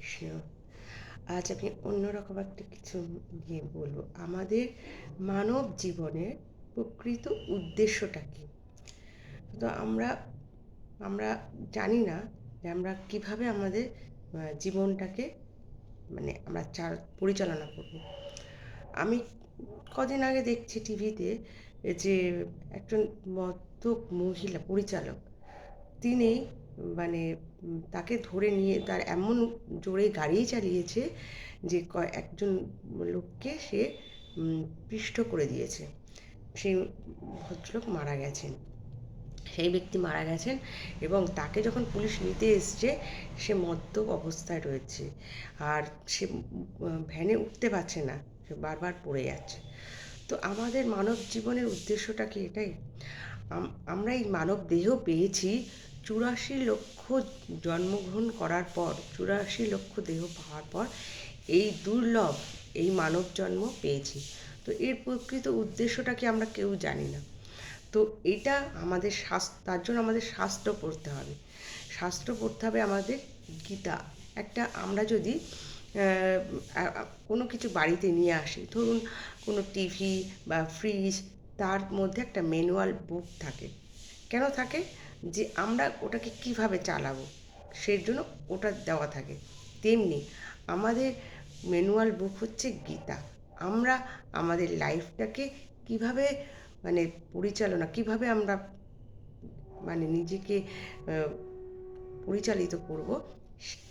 কৃষ্ণ। আজ আমি অন্যরকম একটা কিছু নিয়ে বলবো। আমাদের মানব জীবনের প্রকৃত উদ্দেশ্যটা কী? তো আমরা আমরা জানি না যে আমরা কীভাবে আমাদের জীবনটাকে আমরা পরিচালনা করব। আমি কদিন আগে দেখছি টিভিতে যে একজন মদ্যপ মহিলা পরিচালক, তিনি মানে তাকে ধরে নিয়ে তার এমন জোরে গাড়ি চালিয়েছে যে একজন লোককে সে পিষ্ট করে দিয়েছে। সেই ভদ্রলোক মারা গেছেন। সেই ব্যক্তি মারা গেছেন এবং তাকে যখন পুলিশ নিতে এসছে, সে মদ্যপ অবস্থায় রয়েছে। আর সে ভ্যানে উঠতে পারছে না, সে বারবার পড়ে যাচ্ছে। তো আমাদের মানব জীবনের উদ্দেশ্যটা কি এটাই? আমরা এই মানব দেহ পেয়েছি ৮৪ লক্ষ জন্মগ্রহণ করার পর, ৮৪ লক্ষ দেহ পাওয়ার পর এই দুর্লভ এই মানব জন্ম পেয়েছি। তো এর প্রকৃত উদ্দেশ্যটা কি আমরা কেউ জানি না। তো এটা আমাদের তার জন্য আমাদের শাস্ত্র পড়তে হবে। শাস্ত্র পড়তে হবে আমাদের গীতা। আমরা যদি কোনো কিছু বাড়িতে নিয়ে আসি, ধরুন কোনো টিভি বা ফ্রিজ, তার মধ্যে একটা ম্যানুয়াল বুক থাকে। কেন থাকে? যে আমরা ওটাকে কীভাবে চালাবো, সেই জন্য ওটা দেওয়া থাকে। তেমনি আমাদের ম্যানুয়াল বুক হচ্ছে গীতা। আমরা আমাদের লাইফটাকে কীভাবে কীভাবে আমরা নিজেকে পরিচালিত করব,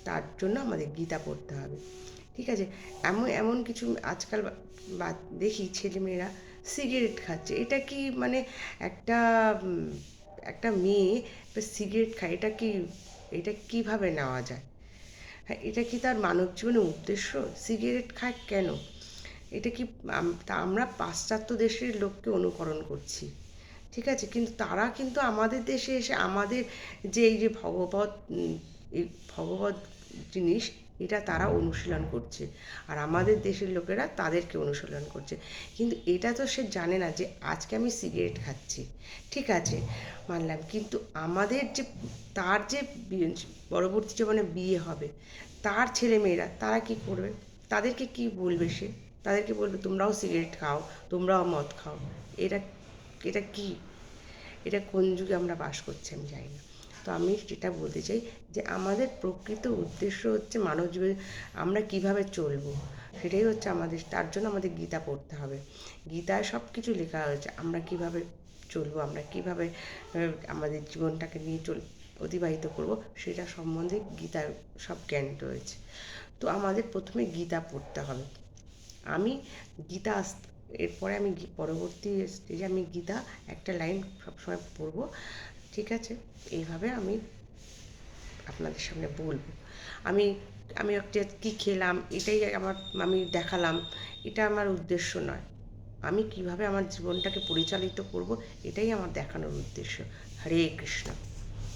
তার জন্য আমাদের গীতা পড়তে হবে। ঠিক আছে? এমন এমন কিছু আজকাল দেখি ছেলেমেয়েরা সিগারেট খাচ্ছে। এটা কি একটা একটা মেয়ে সিগারেট খায়, এটা কীভাবে নেওয়া যায়? হ্যাঁ, এটা কি তার মানব জীবনের উদ্দেশ্য? সিগারেট খায় কেন? এটা কি আমরা পাশ্চাত্য দেশের লোককে অনুকরণ করছি? ঠিক আছে, কিন্তু তারা কিন্তু আমাদের দেশে এসে আমাদের যে এই যে এই ভগবত জিনিস, এটা তারা অনুশীলন করছে, আর আমাদের দেশের লোকেরা তাদেরকে অনুশীলন করছে। কিন্তু এটা তো সে জানে না যে আজকে আমি সিগারেট খাচ্ছি, ঠিক আছে মানলাম, কিন্তু তার যে পরবর্তী জীবনে বিয়ে হবে, তার ছেলেমেয়েরা তারা কি করবে? তাদেরকে কি বলবে সে? তাদেরকে বলবে তোমরাও সিগারেট খাও, তোমরাও মদ খাও। এটা এটা কি? এটা কোন যুগে আমরা বাস করছি আমি জানি না। তো আমি যেটা বলতে চাই যে আমাদের প্রকৃত উদ্দেশ্য হচ্ছে মানব জীবনে আমরা কীভাবে চলবো, সেটাই হচ্ছে আমাদের। তার জন্য আমাদের গীতা পড়তে হবে। গীতায় সব কিছু লেখা হয়েছে, আমরা কীভাবে চলবো, আমরা কীভাবে আমাদের জীবনটাকে নিয়ে অতিবাহিত করব, সেটা সম্বন্ধে গীতার সব জ্ঞান রয়েছে। তো আমাদের প্রথমে গীতা পড়তে হবে। আমি গীতা এরপরে আমি পরবর্তী স্টেজে আমি গীতা একটা লাইন সবসময় পড়বো। ঠিক আছে? এইভাবে আমি আপনাদের সামনে বলবো। আমি আমি একটা কী খেলাম এটাই আমি দেখালাম, এটা আমার উদ্দেশ্য নয়। আমি কিভাবে আমার জীবনটাকে পরিচালিত করব, এটাই আমার দেখানোর উদ্দেশ্য। হরে কৃষ্ণ।